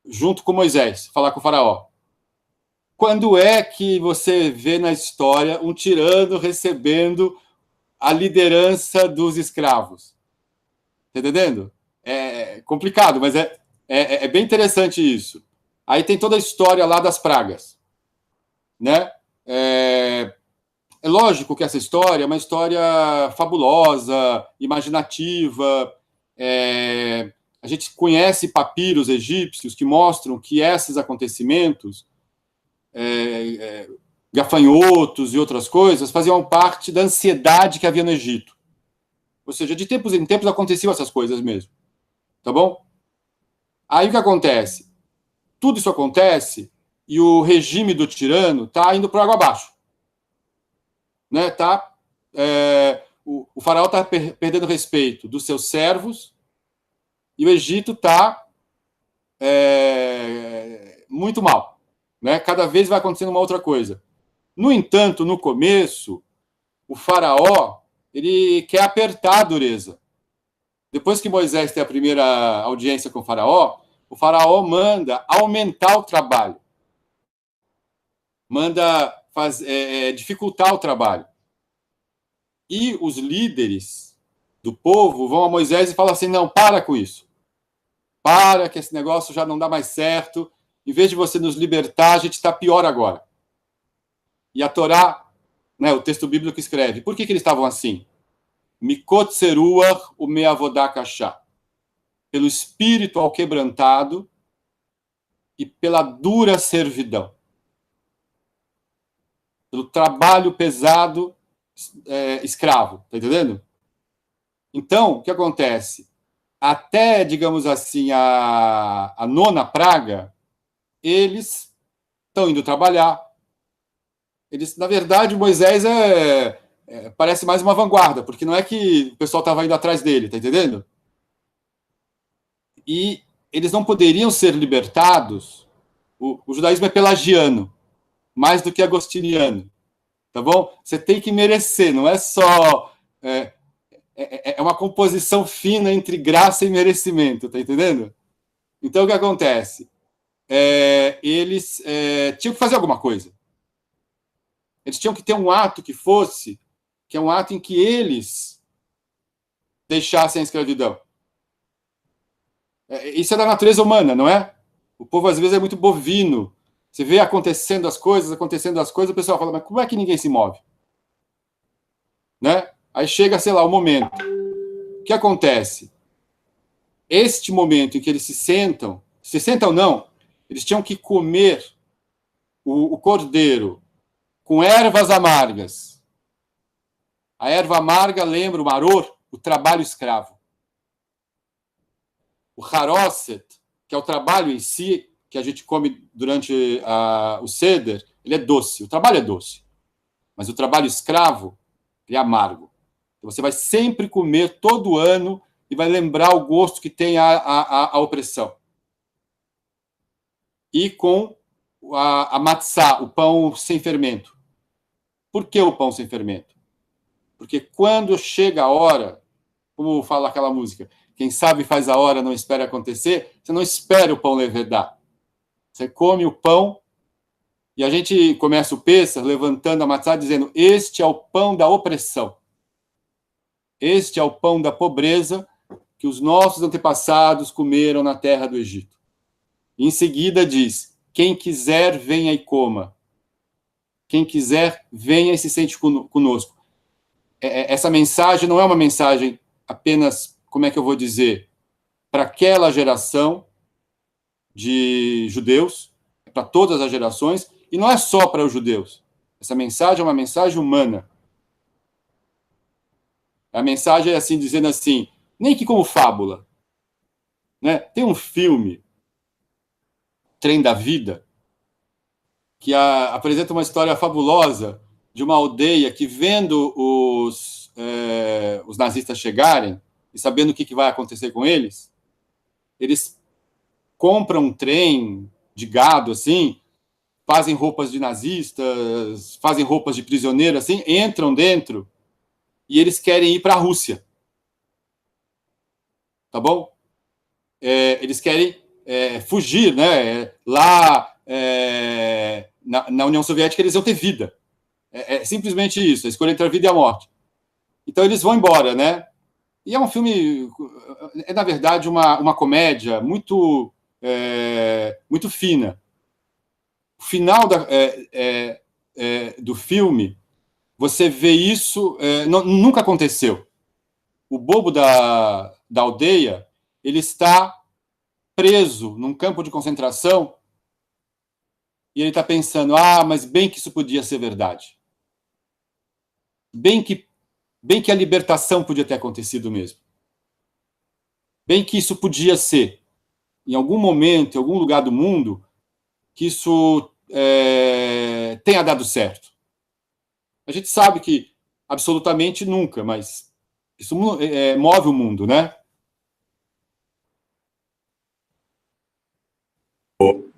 junto com Moisés falar com o faraó. Quando é que você vê na história um tirano recebendo a liderança dos escravos? Tá entendendo? É complicado, mas é bem interessante isso. Aí tem toda a história lá das pragas, né? É lógico que essa história é uma história fabulosa, imaginativa. A gente conhece papiros egípcios que mostram que esses acontecimentos, gafanhotos e outras coisas, faziam parte da ansiedade que havia no Egito. Ou seja, de tempos em tempos aconteciam essas coisas mesmo. Tá bom? Aí o que acontece? Tudo isso acontece e o regime do tirano está indo para água abaixo. Né? O faraó está perdendo respeito dos seus servos e o Egito está muito mal. Né? Cada vez vai acontecendo uma outra coisa. No entanto, no começo, o faraó ele quer apertar a dureza. Depois que Moisés tem a primeira audiência com o faraó manda aumentar o trabalho. Manda dificultar o trabalho. E os líderes do povo vão a Moisés e falam assim, não, para com isso. Para, que esse negócio já não dá mais certo. Em vez de você nos libertar, a gente está pior agora. E a Torá, né, o texto bíblico escreve, por que eles estavam assim? Mikot seruach o meavodá kashá. Pelo espírito alquebrantado e pela dura servidão. Pelo trabalho pesado escravo, tá entendendo? Então, o que acontece? Até, digamos assim, a 9ª praga, eles estão indo trabalhar. Eles, na verdade, Moisés parece mais uma vanguarda, porque não é que o pessoal estava indo atrás dele, tá entendendo? E eles não poderiam ser libertados. O judaísmo é pelagiano, mais do que agostiniano, tá bom? Você tem que merecer, não é só... É uma composição fina entre graça e merecimento, tá entendendo? Então, o que acontece? Eles tinham que fazer alguma coisa. Eles tinham que ter um ato que é um ato em que eles deixassem a escravidão. Isso é da natureza humana, não é? O povo, às vezes, é muito bovino. Você vê acontecendo as coisas, o pessoal fala, mas como é que ninguém se move? Né? Aí chega, sei lá, o momento. O que acontece? Este momento em que eles se sentam não, eles tinham que comer o cordeiro com ervas amargas. A erva amarga lembra o maror, o trabalho escravo. O haroset, que é o trabalho em si, que a gente come durante o seder, ele é doce. O trabalho é doce. Mas o trabalho escravo, ele é amargo. Então, você vai sempre comer todo ano e vai lembrar o gosto que tem a opressão. E com a matzá, o pão sem fermento. Por que o pão sem fermento? Porque quando chega a hora, como fala aquela música, quem sabe faz a hora, não espera acontecer, você não espera o pão levedar. Você come o pão e a gente começa o Pêssar levantando a matzá dizendo, este é o pão da opressão. Este é o pão da pobreza que os nossos antepassados comeram na terra do Egito. E em seguida diz, quem quiser, venha e coma. Quem quiser, venha e se sente conosco. Essa mensagem não é uma mensagem apenas, como é que eu vou dizer, para aquela geração de judeus, para todas as gerações, e não é só para os judeus. Essa mensagem é uma mensagem humana. A mensagem é assim, dizendo assim, nem que como fábula, né? Tem um filme, Trem da Vida, que apresenta uma história fabulosa de uma aldeia que, vendo os nazistas chegarem e sabendo o que vai acontecer com eles compram um trem de gado, assim, fazem roupas de nazistas, fazem roupas de prisioneiro, assim, entram dentro e eles querem ir para a Rússia. Tá bom? Eles querem fugir, né? Lá na União Soviética eles iam ter vida. É simplesmente isso, a escolha entre a vida e a morte. Então eles vão embora, né? E é um filme, na verdade, uma comédia muito, muito fina. O final do filme, você vê isso, nunca aconteceu. O bobo da aldeia, ele está preso num campo de concentração e ele está pensando, mas bem que isso podia ser verdade. Bem que a libertação podia ter acontecido mesmo. Bem que isso podia ser, em algum momento, em algum lugar do mundo, que isso tenha dado certo. A gente sabe que absolutamente nunca, mas isso move o mundo, né?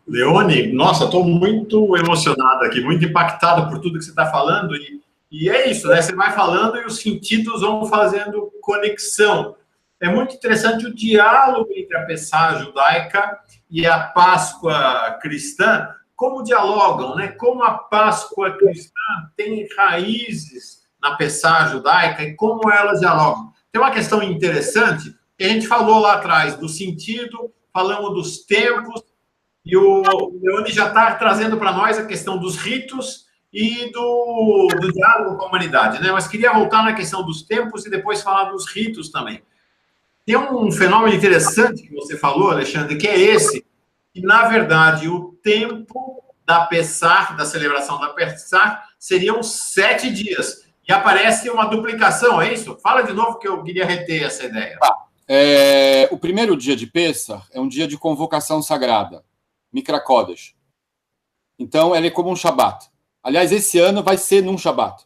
Leone, nossa, estou muito emocionado aqui, muito impactado por tudo que você está falando, e é isso, né? Você vai falando e os sentidos vão fazendo conexão. É muito interessante o diálogo entre a Pessah judaica e a Páscoa cristã, como dialogam, né? Como a Páscoa cristã tem raízes na Pessah judaica e como elas dialogam. Tem uma questão interessante que a gente falou lá atrás do sentido, falamos dos tempos, e o Leone já está trazendo para nós a questão dos ritos e do diálogo com a humanidade, né? Mas queria voltar na questão dos tempos e depois falar dos ritos também. Tem um fenômeno interessante que você falou, Alexandre, que é esse, que, na verdade, o tempo da Pessah, da celebração da Pessah, seriam 7 dias. E aparece uma duplicação, é isso? Fala de novo que eu queria reter essa ideia. O primeiro dia de Pessah é um dia de convocação sagrada. Mikra Kodesh. Então, ela é como um Shabat. Aliás, esse ano vai ser num Shabat.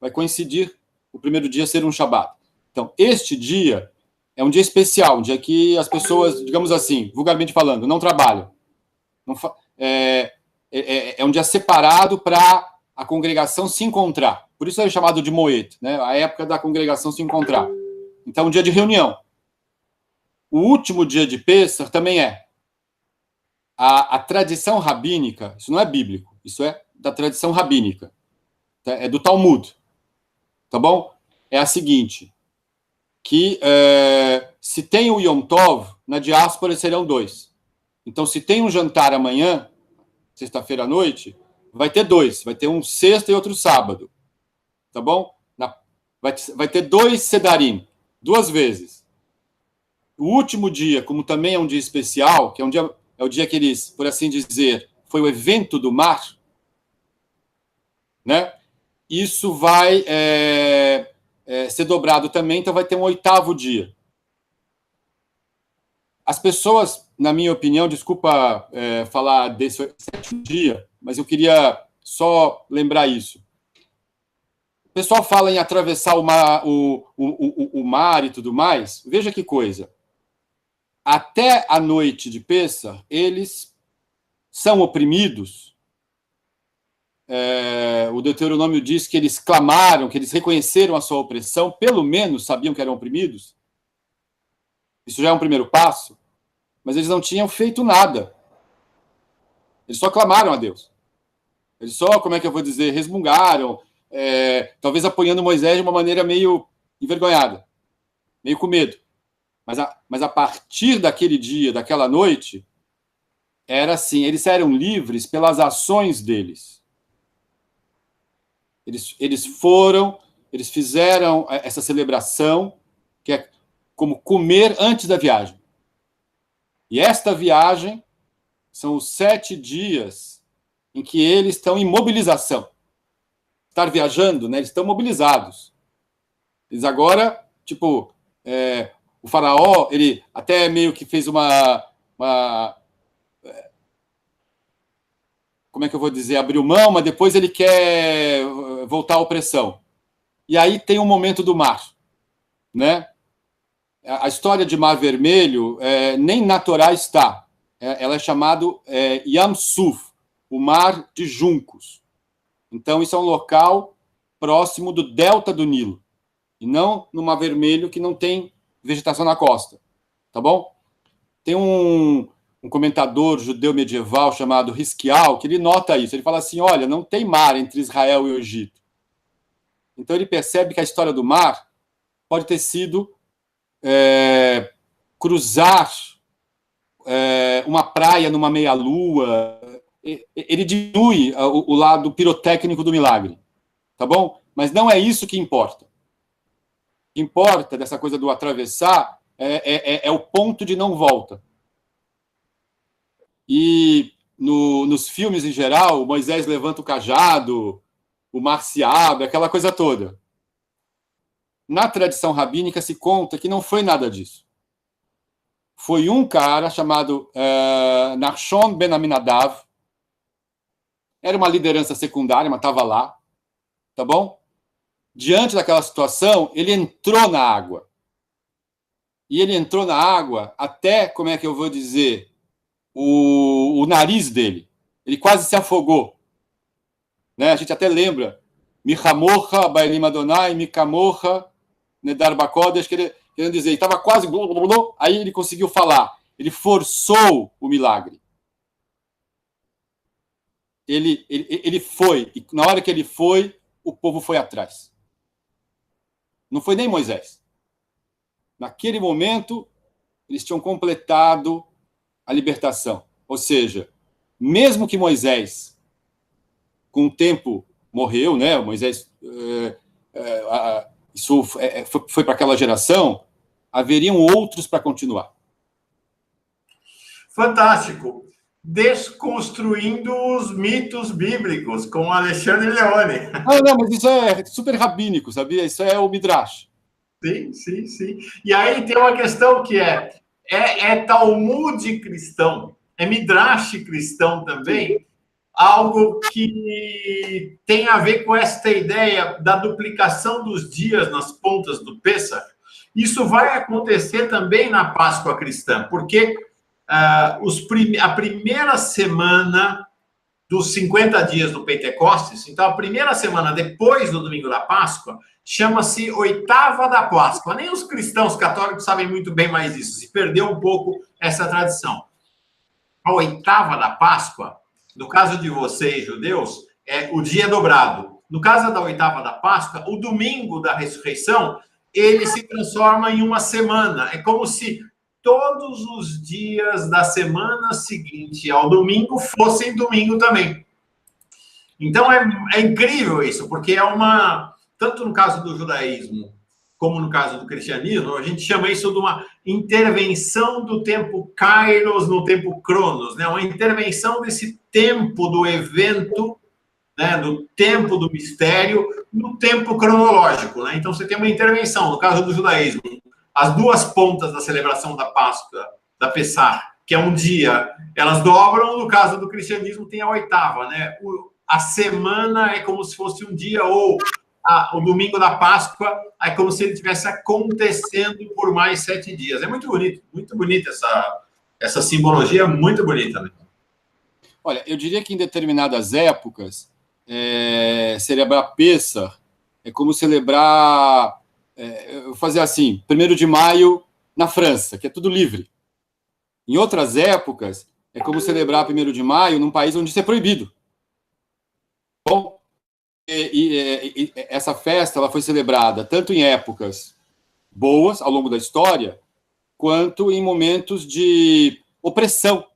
Vai coincidir o primeiro dia ser um Shabat. Então, este dia é um dia especial, um dia que as pessoas, digamos assim, vulgarmente falando, não trabalham. É um dia separado para a congregação se encontrar. Por isso é chamado de Moed, né? A época da congregação se encontrar. Então, um dia de reunião. O último dia de Pessah também é. A tradição rabínica, isso não é bíblico, isso é da tradição rabínica, tá? É do Talmud, tá bom? É a seguinte, que se tem o Yom Tov, na diáspora serão 2. Então, se tem um jantar amanhã, sexta-feira à noite, vai ter 2, vai ter um sexta e outro sábado, tá bom? Vai ter 2 Sedarim, 2 vezes. O último dia, como também é um dia especial, que é o dia que eles, por assim dizer, foi o evento do mar, né? Isso vai ser dobrado também, então vai ter um 8º dia. As pessoas, na minha opinião, desculpa falar desse 7º dia, mas eu queria só lembrar isso. O pessoal fala em atravessar o mar e tudo mais. Veja que coisa. Até a noite de Pessah, eles são oprimidos. O Deuteronômio diz que eles clamaram, que eles reconheceram a sua opressão, pelo menos sabiam que eram oprimidos. Isso já é um primeiro passo, mas eles não tinham feito nada. Eles só clamaram a Deus. Eles só, como é que eu vou dizer, resmungaram, talvez apoiando Moisés de uma maneira meio envergonhada, meio com medo. Mas a partir daquele dia, daquela noite, era assim, eles eram livres pelas ações deles. Eles fizeram essa celebração, que é como comer antes da viagem. E esta viagem são os 7 dias em que eles estão em mobilização. Estar viajando, né? Eles estão mobilizados. Eles agora, tipo, o faraó, ele até meio que fez uma como é que eu vou dizer, abriu mão, mas depois ele quer voltar à opressão. E aí tem um momento do mar, né? A história de Mar Vermelho nem na Torá está. Ela é chamado Yam Suf, o Mar de Juncos. Então, isso é um local próximo do delta do Nilo, e não no Mar Vermelho, que não tem vegetação na costa. Tá bom? Tem um comentador judeu medieval chamado Risquial, que ele nota isso. Ele fala assim, olha, não tem mar entre Israel e o Egito. Então, ele percebe que a história do mar pode ter sido cruzar uma praia numa meia-lua. Ele diminui o lado pirotécnico do milagre, tá bom? Mas não é isso que importa. O que importa dessa coisa do atravessar é o ponto de não volta. E nos filmes em geral, Moisés levanta o cajado, o mar se abre, aquela coisa toda. Na tradição rabínica se conta que não foi nada disso. Foi um cara chamado Nachshon ben Aminadav. Era uma liderança secundária, mas estava lá. Tá bom? Diante daquela situação, ele entrou na água. E ele entrou na água até, como é que eu vou dizer, o nariz dele. Ele quase se afogou. Né? A gente até lembra. Michamocha, Bailim Adonai, Mikamocha, Nedar Bakodesh, querendo dizer, ele estava quase... Aí ele conseguiu falar. Ele forçou o milagre. Ele foi. E na hora que ele foi, o povo foi atrás. Não foi nem Moisés. Naquele momento, eles tinham completado a libertação. Ou seja, mesmo que Moisés, com o tempo, morreu, né? Moisés, isso foi para aquela geração, haveriam outros para continuar. Fantástico. Desconstruindo os mitos bíblicos com Alexandre Leone. Não, mas isso é super rabínico, sabia? Isso é o Midrash. Sim, sim, sim. E aí tem uma questão que é Talmud cristão, é Midrash cristão também, algo que tem a ver com esta ideia da duplicação dos dias nas pontas do Pêssar. Isso vai acontecer também na Páscoa cristã, porque a primeira semana dos 50 dias do Pentecostes, então a primeira semana depois do domingo da Páscoa, chama-se oitava da Páscoa. Nem os cristãos católicos sabem muito bem mais isso, se perdeu um pouco essa tradição. A oitava da Páscoa, no caso de vocês, judeus, é o dia dobrado. No caso da oitava da Páscoa, o domingo da ressurreição, ele se transforma em uma semana. É como se todos os dias da semana seguinte ao domingo fossem domingo também. Então, é incrível isso, porque tanto no caso do judaísmo, como no caso do cristianismo, a gente chama isso de uma intervenção do tempo kairos no tempo cronos, né? Uma intervenção desse tempo do evento, né? Do tempo do mistério, no tempo cronológico, né? Então, você tem uma intervenção, no caso do judaísmo, as duas pontas da celebração da Páscoa, da Pessah, que é um dia, elas dobram. No caso do cristianismo, tem a oitava, né? A semana é como se fosse um dia, ou o domingo da Páscoa é como se ele estivesse acontecendo por mais 7 dias. É muito bonita essa simbologia, muito bonita, né? Olha, eu diria que em determinadas épocas, celebrar Pêssar é como celebrar... eu vou fazer assim, 1º de maio na França, que é tudo livre. Em outras épocas, é como celebrar 1º de maio num país onde isso é proibido. Bom, essa festa ela foi celebrada tanto em épocas boas, ao longo da história, quanto em momentos de opressão.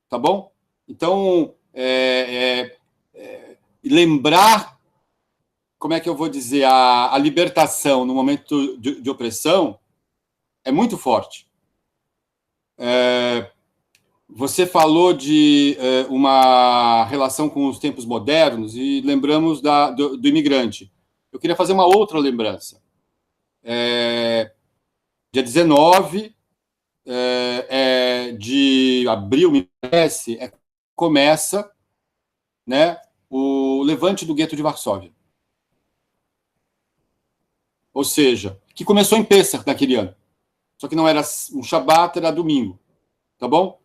Tá bom? Então, lembrar, como é que eu vou dizer, a libertação no momento de opressão é muito forte. Você falou de uma relação com os tempos modernos e lembramos do imigrante. Eu queria fazer uma outra lembrança. Dia 19 de abril, me parece, começa, né, o levante do gueto de Varsóvia. Ou seja, que começou em Pêssar naquele ano. Só que não era um Shabat, era domingo. Tá bom?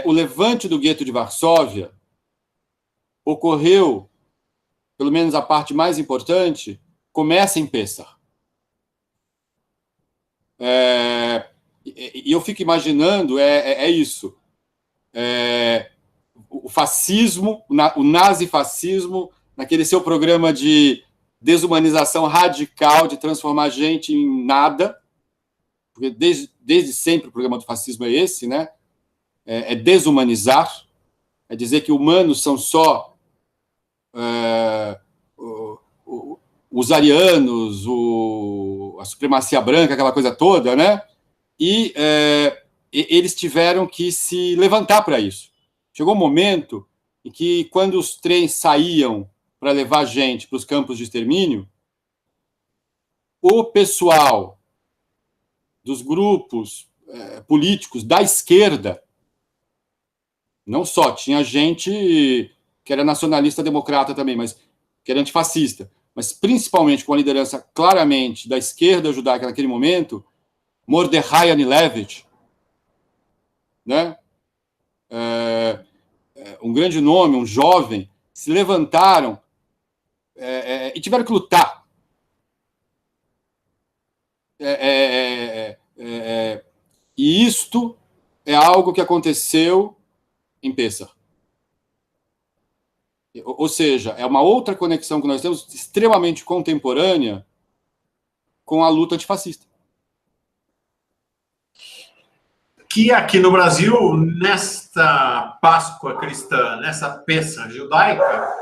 O levante do gueto de Varsóvia ocorreu, pelo menos a parte mais importante, começa em Pêssar. E eu fico imaginando, isso. O fascismo, o nazifascismo, naquele seu programa de desumanização radical, de transformar a gente em nada, porque desde sempre o programa do fascismo é esse, né? É desumanizar, é dizer que humanos são só os arianos, a supremacia branca, aquela coisa toda, né? E eles tiveram que se levantar para isso. Chegou um momento em que, quando os trens saíam para levar gente para os campos de extermínio, o pessoal dos grupos políticos da esquerda, não só, tinha gente que era nacionalista democrata também, mas que era antifascista, mas principalmente com a liderança claramente da esquerda judaica naquele momento, Mordechai Anilevich, né? Um grande nome, um jovem, se levantaram e tiveram que lutar. E isto é algo que aconteceu em Pêssar. Ou seja, é uma outra conexão que nós temos, extremamente contemporânea, com a luta antifascista. Que aqui no Brasil, nesta Páscoa cristã, nessa Pêssar judaica,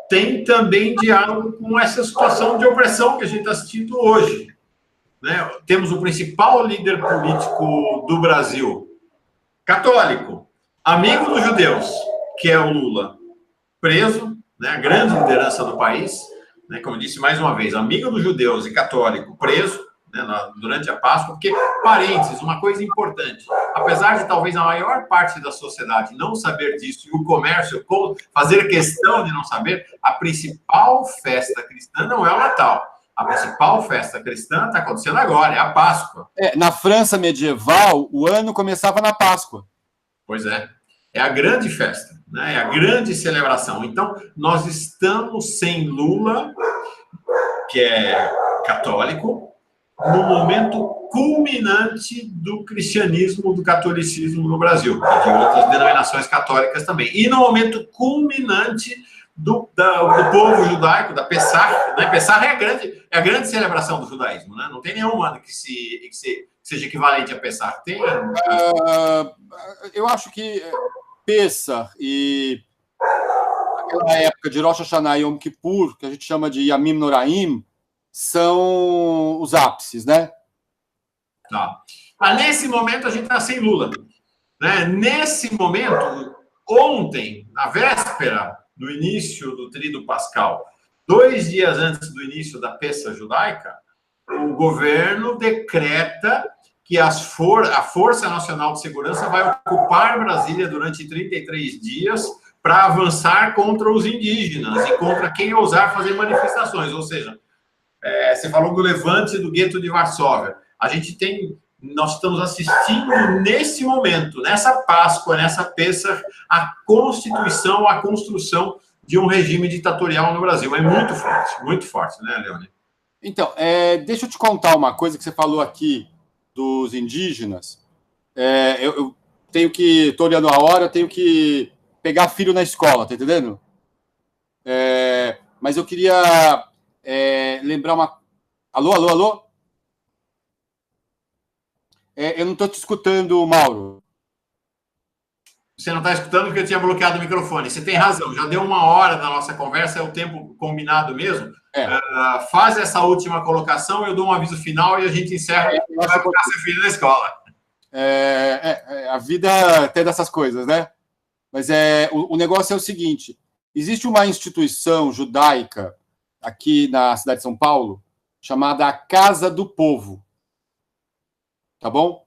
tem também diálogo com essa situação de opressão que a gente está assistindo hoje. Né? Temos o principal líder político do Brasil, católico, amigo dos judeus, que é o Lula, preso, né? A grande liderança do país, né? Como eu disse mais uma vez, amigo dos judeus e católico, preso, né? Durante a Páscoa, porque, parênteses, uma coisa importante, apesar de talvez a maior parte da sociedade não saber disso, e o comércio fazer questão de não saber, a principal festa cristã não é o Natal. A principal festa cristã está acontecendo agora, é a Páscoa. Na França medieval, o ano começava na Páscoa. Pois é. É a grande festa, né? É a grande celebração. Então, nós estamos sem Lula, que é católico, no momento culminante do cristianismo, do catolicismo no Brasil, e de outras denominações católicas também. E no momento culminante do povo judaico, da Pessah, né? Pessah é a grande celebração do judaísmo, né? Não tem nenhuma que seja equivalente a Pessah. Tem? Eu acho que Pessah e aquela época de Rosh Hashanah e Yom Kippur, que a gente chama de Yamim Noraim, são os ápices, né? Tá. Mas nesse momento a gente está sem Lula. Né? Nesse momento, ontem, na véspera do início do Tríduo Pascal, 2 dias antes do início da Pêssah judaica, o governo decreta que a Força Nacional de Segurança vai ocupar Brasília durante 33 dias para avançar contra os indígenas e contra quem ousar fazer manifestações. Ou seja, você falou do levante do gueto de Varsóvia. Nós estamos assistindo nesse momento, nessa Páscoa, nessa Pêssar, a construção de um regime ditatorial no Brasil. É muito forte, né, Leone? Então, deixa eu te contar uma coisa que você falou aqui dos indígenas. Eu tenho que, estou olhando a hora, eu tenho que pegar filho na escola, tá entendendo? Mas eu queria lembrar uma... Alô? Eu não estou te escutando, Mauro. Você não está escutando porque eu tinha bloqueado o microfone. Você tem razão, já deu 1 hora da nossa conversa, é o tempo combinado mesmo. Faz essa última colocação, eu dou um aviso final e a gente encerra. Vai colocar seu filho na escola. A vida tem dessas coisas, né? Mas o negócio é o seguinte: existe uma instituição judaica aqui na cidade de São Paulo chamada a Casa do Povo, tá bom?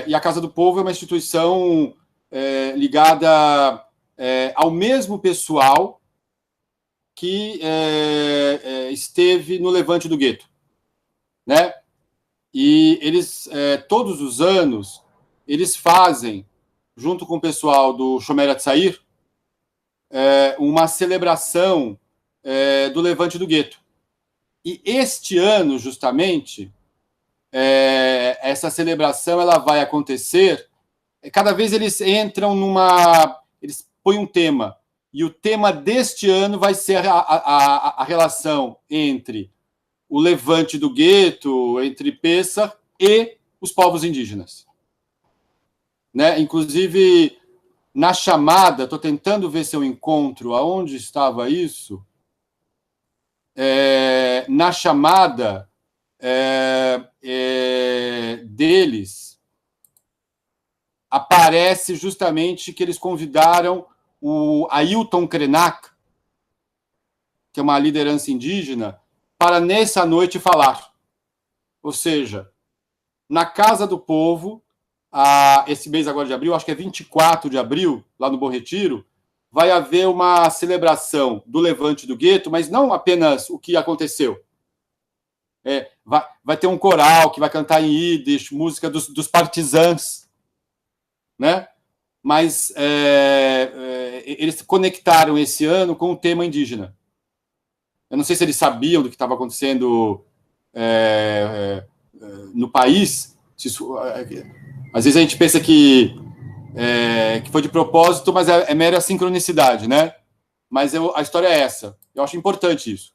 E a Casa do Povo é uma instituição ligada ao mesmo pessoal que esteve no Levante do Gueto, né? E eles, todos os anos, eles fazem, junto com o pessoal do Shomer Hatzair, uma celebração do Levante do Gueto. E este ano, justamente, essa celebração ela vai acontecer. Cada vez eles entram eles põem um tema. E o tema deste ano vai ser a relação entre o Levante do Gueto, entre Pessah e os povos indígenas. Né? Inclusive, na chamada, estou tentando ver se eu encontro aonde estava isso. Na chamada deles, aparece justamente que eles convidaram o Ailton Krenak, que é uma liderança indígena, para nessa noite falar. Ou seja, na Casa do Povo, esse mês agora de abril, acho que é 24 de abril, lá no Bom Retiro, vai haver uma celebração do Levante do Gueto, mas não apenas o que aconteceu. Vai ter um coral que vai cantar em Yiddish, música dos partisãs, né? Mas eles conectaram esse ano com o tema indígena. Eu não sei se eles sabiam do que estava acontecendo no país. Às vezes a gente pensa que foi de propósito, mas é mera sincronicidade, né? Mas a história é essa. Eu acho importante isso.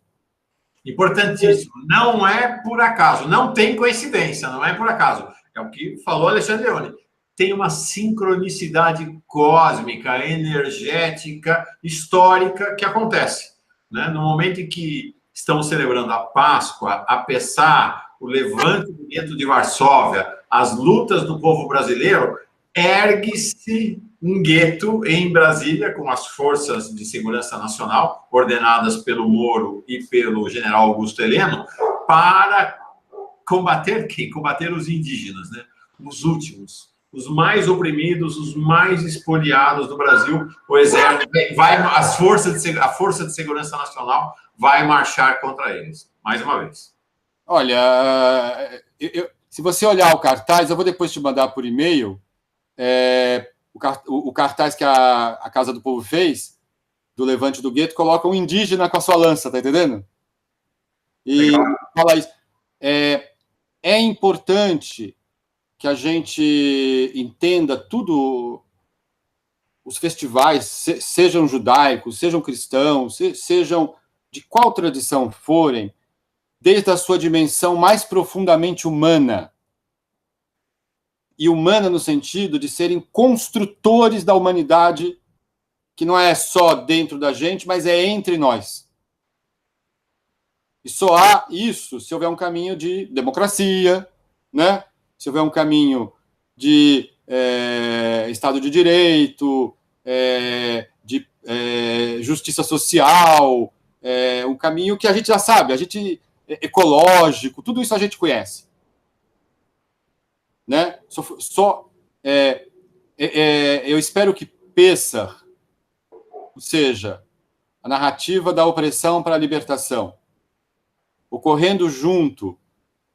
Importantíssimo. Não é por acaso. Não tem coincidência. Não é por acaso. É o que falou Alexandre Leone. Tem uma sincronicidade cósmica, energética, histórica que acontece. Né? No momento em que estamos celebrando a Páscoa, a Pessah, o Levante do Gueto de Varsóvia, as lutas do povo brasileiro, ergue-se um gueto em Brasília, com as forças de segurança nacional, ordenadas pelo Moro e pelo general Augusto Heleno, para combater quem? Combater os indígenas, né? Os últimos, os mais oprimidos, os mais espoliados do Brasil. O exército a força de segurança nacional vai marchar contra eles, mais uma vez. Olha, se você olhar o cartaz, eu vou depois te mandar por e-mail, o cartaz que a Casa do Povo fez, do Levante do Gueto, coloca um indígena com a sua lança, tá entendendo? E fala isso. É importante que a gente entenda tudo, os festivais, sejam judaicos, sejam cristãos, sejam de qual tradição forem, desde a sua dimensão mais profundamente humana. E humana no sentido de serem construtores da humanidade, que não é só dentro da gente, mas é entre nós. E só há isso se houver um caminho de democracia, né? Se houver um caminho de Estado de Direito, de justiça social, um caminho que a gente já sabe, ecológico, tudo isso a gente conhece. Né? Eu espero que Pessah, ou seja, a narrativa da opressão para a libertação, ocorrendo junto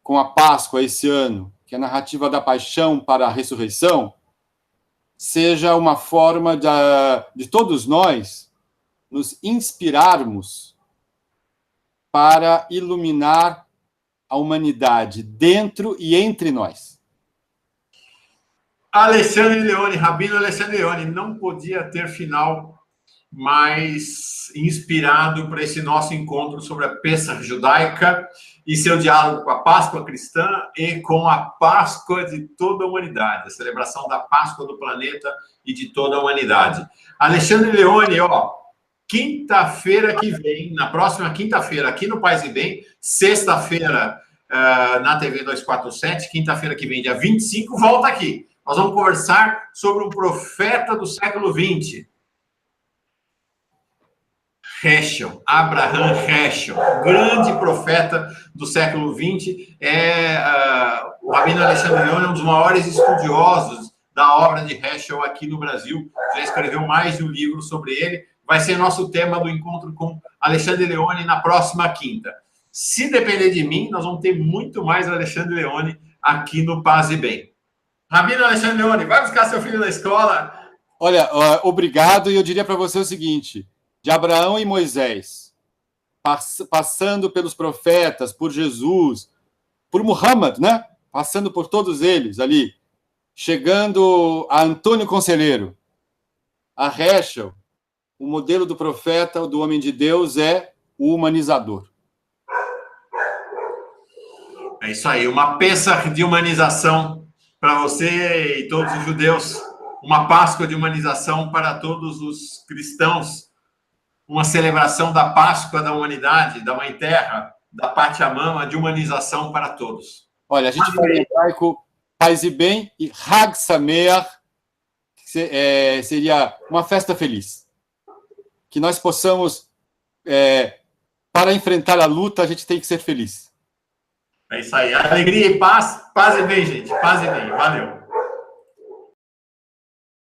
com a Páscoa esse ano, que é a narrativa da paixão para a ressurreição, seja uma forma de todos nós nos inspirarmos para iluminar a humanidade dentro e entre nós. Alexandre Leone, Rabino Alexandre Leone, não podia ter final mais inspirado para esse nosso encontro sobre a Pessah judaica e seu diálogo com a Páscoa cristã e com a Páscoa de toda a humanidade, a celebração da Páscoa do planeta e de toda a humanidade. Alexandre Leone, quinta-feira que vem, na próxima quinta-feira, aqui no Paz e Bem, sexta-feira, na TV 247. Quinta-feira que vem, dia 25, volta aqui. Nós vamos conversar sobre um profeta do século XX. Heschel, Abraham Heschel, grande profeta do século XX. O Rabino Alexandre Leone é um dos maiores estudiosos da obra de Heschel aqui no Brasil. Já escreveu mais de um livro sobre ele. Vai ser nosso tema do encontro com Alexandre Leone na próxima quinta. Se depender de mim, nós vamos ter muito mais Alexandre Leone aqui no Paz e Bem. Rabino Alexandre Leone, vai buscar seu filho na escola. Olha, obrigado. E eu diria para você o seguinte: de Abraão e Moisés, passando pelos profetas, por Jesus, por Muhammad, né? Passando por todos eles ali, chegando a Antônio Conselheiro, a Heschel, o modelo do profeta, do homem de Deus, é o humanizador. É isso aí, uma peça de humanização para você e todos os judeus, uma Páscoa de humanização para todos os cristãos, uma celebração da Páscoa da humanidade, da Mãe Terra, da Pachamama, de humanização para todos. Olha, a gente fala em hebraico Paz e Bem e Hag Sameach, seria uma festa feliz. Que nós possamos, para enfrentar a luta, a gente tem que ser feliz. É isso aí, alegria e paz, paz e bem, gente, paz e bem, valeu.